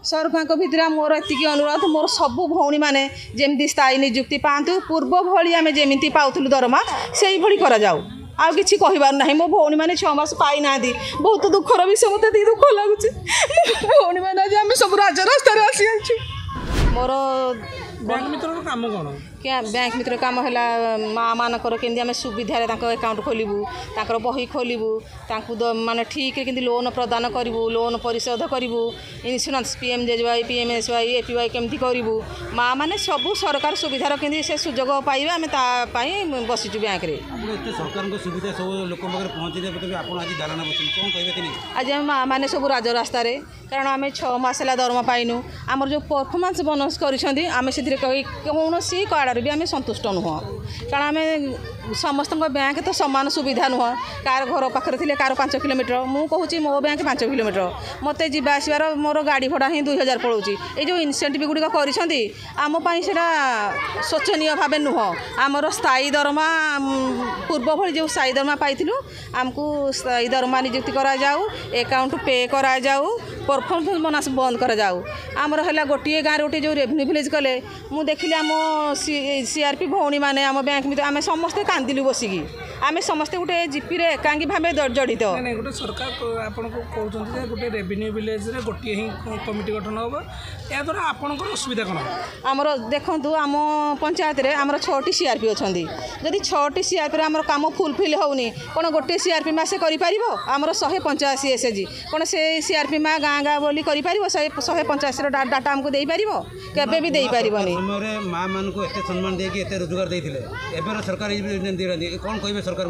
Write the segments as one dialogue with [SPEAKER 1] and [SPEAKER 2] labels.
[SPEAKER 1] सरकार भितर मोर एतिक अनुरोध मोर सबू भौणी मैंने जमी स्थायी निजुक्ति पातु पूर्व भाई आम जमी पाऊलु दरमा से करा जाऊ आ कि कहबार ना मो भौणी मैंने 6 मास पाई ना बहुत दुखर विषय मत दुख लगुच भौणी मैंने आज आम सब राजरास्तार आसी मोर
[SPEAKER 2] बैंक मित्र काम कौन
[SPEAKER 1] क्या बैंक मित्र काम है माँ मानकर केमती आम सुविधा अकाउंट खोलू बही खोलू माने ठीक के लोन प्रदान करूँ लोन परिशोध करूँ इन्शुरांस PMJY PMSY APY केमती करूँ माँ मैंने सब सरकार सुविधार के से सुजोग पाइबे आम तापाई बसीचु बैंक
[SPEAKER 2] सरकार सुविधा सब लोक
[SPEAKER 1] आज आम माँ मैंने सब राजरास्तार कारण आम 6 मास है दरमा पाइनु आमर जो परफॉर्मेंस बोनस कर कौन कार्ड भी आम संतुष्ट नुह कारण आम समस्त बैंक तो सामान सुविधा नुह कार घर पाखे थे कार 5 किलोमीटर मु कहूँ मो बैंक 5 किलोमीटर मत जावासबार मोर गाड़ी भड़ा ही 2000 पड़ोची ये जो इनसेंटिव गुड़िक करमपाई से शोचनीय भाव नुह आमर स्थायी दरमा पूर्व भली जो स्थायी दरमा पाइलु आमको स्थायी दरमा नियुक्ति करा जाऊ अकाउंट पे करा जाऊ परफॉर्मेंस बोनस बंद करा जाऊ आमर है गोटे गाँव गोटे जो रेवेन्यू विलेज कले मु देखिली आम CRP भौणी मैंने आम बैंक मित्र आम समस्ते कांदिलु बसिकी आम समस्ते गोटे जीपी रे एकांगी भाव जड़ित
[SPEAKER 2] गोटे सरकार आपको कहते गोटे रेवेन्यू विलेज रे गोटे ही कमिटी गठन हम या द्वारा आपंकर असुविधा कौन
[SPEAKER 1] आमर देखूँ आम पंचायत रे आमर 6टी CRP अच्छा जदि 6टी CRP रे आमर काम फुलफिल होनी कौन गोटे CRP माँ से आमर 185 SG कौन से CRP माँ गाँ गाँ बोली कर 185 डाटा आमको दे पार केबे भी दे पारनी
[SPEAKER 2] माँ मान को एते सम्मान देके एते रोजगार देथिले एबे सरकार कौन कहबे
[SPEAKER 1] सरकार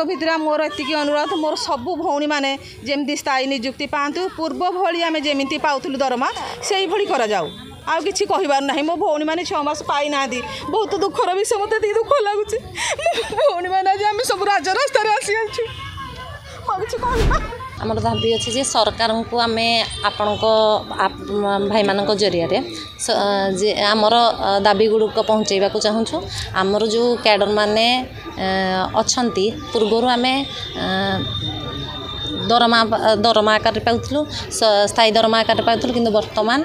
[SPEAKER 1] भितर मोर एतिक अनुरोध मोर सबू भौणी मैंने जमी स्थायी निजुक्ति पातु पूर्व भाई आम जमी पाऊलु दरमा से करा जाऊ आ कि कहबार ना मो भौणी मैंने 6 मास पाई ना बहुत दुखर विषय मत दुख लगुच भौणी मैंने आज आम सब राजरास्तार आसी
[SPEAKER 3] आमर दाबी अच्छे जे सरकार को आम आपण भाई मान जरिया आमर दाबी गुड़क पहुँचेबा चाहूँ आमर जो कैडर माने अच्छा पूर्वर आम दरमा आकार पाऊँ स्थायी दरमा आकार पाऊँ कि बर्तमान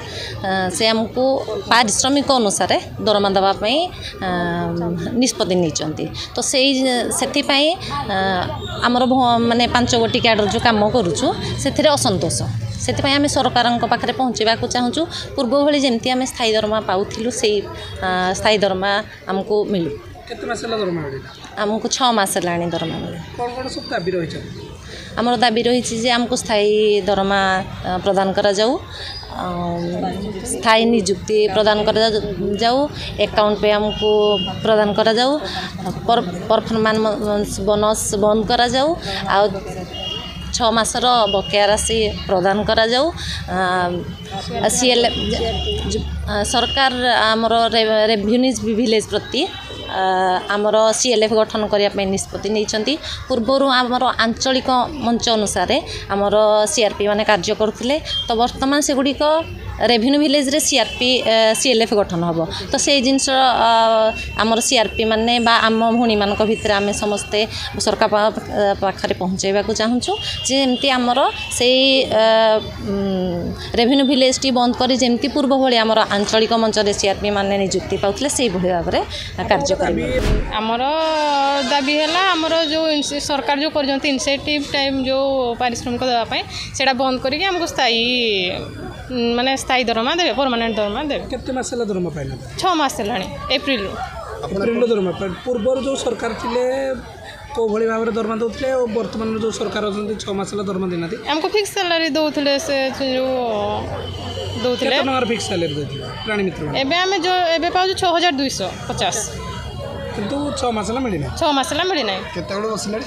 [SPEAKER 3] से आमको पारिश्रमिक अनुसार दरमा देवाई निष्पत्ति नहीं तो से आमर माने 5 गोटी कैडर जो कम करुचु से असंतोष से आम सरकार पाखे पहुँचवा चाहूँ पूर्व भली जमी आम स्थायी दरमा पाऊँ से स्थायी दरमा आमको मिलू आमको 6 मास है दरमा मिले आमर दाबी रही आमको स्थायी दरमा प्रदान करा जाऊ स्थायी निजुक्ति प्रदान करा जाऊ अकाउंट पे हमको प्रदान करा जाऊ परफॉर्मेंस बोनस बंद करा जाऊ आ 6 मासर बकेया राशि प्रदान करा जाऊ सरकार आमर रेवेन्यू विलेज प्रति आमर CLF गठन करने निष्पत्ति नहीं पूर्वर आमर आंचलिक मंच अनुसार आमर CRP माने कार्य करते तो बर्तमान से गुड़िक रेवेन्यू विलेज रे CLF गठन हम तो से जिनस आमर CRP माने बा आम भूणी मान भितर आम समस्ते सरकार पाखे पहुँचेबा चाहूँ जमती आमर से रेवेन्यू विलेज टी बंद कर जमती पूर्व भाई आमर आंचलिक मंच CRP माने नियुक्ति पाउथिले से भाव में कार्य
[SPEAKER 4] आमर दाबी है आमर जो सरकार जो कर इनसेटिव टाइम जो पारिश्रमिक देवाई से बंद करके आमको स्थायी माने स्थायी दरमा देवे परमानेंट दरमा देवे
[SPEAKER 2] केते मास है दरमा पाइना
[SPEAKER 4] 6 मास है एप्रिल
[SPEAKER 2] दरमा पूर्व जो सरकार थिले को भली भाव में दरमा दौले और वर्तमान जो सरकार अच्छा 6 मास दरमा देना
[SPEAKER 4] आमको फिक्स सैलरी दौले से जो दौले
[SPEAKER 2] फिक्स सैलरी देथिले प्राणी मित्र
[SPEAKER 4] एबे आमे जो एबे पाउ 6250
[SPEAKER 2] किंतु 6 मास मिली ना
[SPEAKER 4] 6 मास मिली ना
[SPEAKER 2] केते बड़ बसले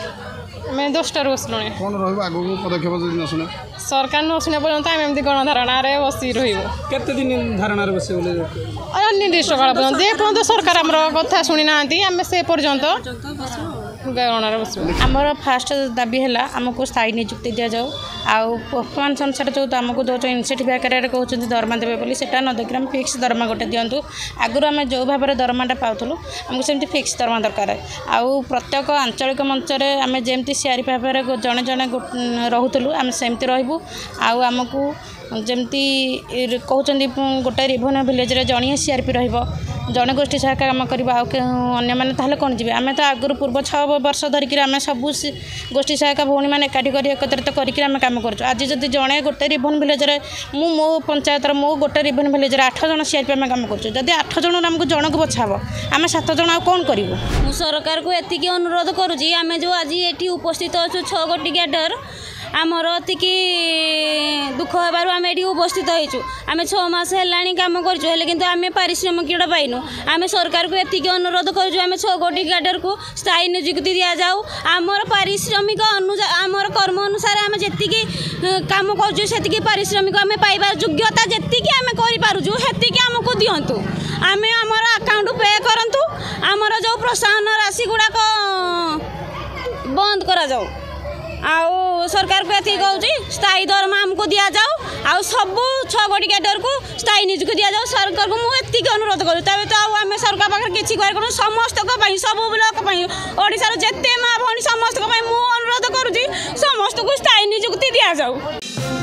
[SPEAKER 4] मैं 10 बसलुणी
[SPEAKER 2] कौन रही आगू पदक्षेप न शुणे
[SPEAKER 4] सरकार न शुणे पर्यंत आम एमती गणधारणा बसी
[SPEAKER 2] केते दिन धारणा बस
[SPEAKER 4] अनिर्दिष्ट काल पर्यंत जे पर्यंत सरकार आमर कथा शुणी ना आम से पर्यंत गणना बस आमर फास्ट दाबी है आमको स्थायी नियुक्ति दि जाऊ
[SPEAKER 5] आउ परफॉर्मेंस अनुसार जो आमको दौर इनसेटिव आकार कहते दरमा देवे बोली सेटा न देखिए आम फिक्स दरमा गोटे दिंतु आगुरी आम जो भाव में दरमाटा पाऊँ आमको सेमती फिक्स दरमा दरकार आउ प्रत्येक आंचलिक मंच में आम जमी सीआरपी भाव में जड़े जड़े रोलु आम सेमती रही आमको जमती कहते गोटे रिभन भिलेज जड़िए सीआरपी रणे गोष्ठी सहायता कम करवा आने कौन जी आम तो आगुरी पूर्व 6 वर्ष धरिकी आम सब गोष्ठी सहायता भौणी मैंने एकाठी कर एकत्रित करके कम कर आज जब जड़े गोटे रिभन भिलेज मो पंचायत मो गोटे रिभन भिलेज 8 जन सीआरपी आम कम कर 8 जन आमको जनक बछाव आम 7 जन आ कौन करूँ
[SPEAKER 6] सरकार को एतिकी अनुरोध करुँची आम जो आज ये उपस्थित अच्छु 6 गोटी कैडर आमर अतिकी दुख होबार आम ये उपस्थित होइछु आम 6 मास है कम करें कि आम पारिश्रमिक पाइनु आम सरकार को एतिकी अनुरोध करुँ आम 6 गोटी कैडर को स्थायी नियुक्ति दि जाऊ आमर पारिश्रमिक आमर कर्म अनुसार आम जी कम कर पारिश्रमिक आम पाइबार योग्यता जी आम करें आमको दिंतु आम आमर अकाउंट पे करूँ आमर जो प्रोत्साहन राशि गुड़ाक बंद करा जाऊ आउ सरकार को ये कहूँ स्थायी दरमा आमको दि जाऊ आ सब 6 गोटी कैडर को स्थायी नियुक्ति दि जाऊ सरकार को मुझे अनुरोध करूँ तबे तो आम सरकार पाखे किसी कर समस्त सब ब्लॉक ओडिशार जेते माँ भौणी समस्त अनुरोध करुँच समस्त को स्थायी नियुक्ति दि जाऊ।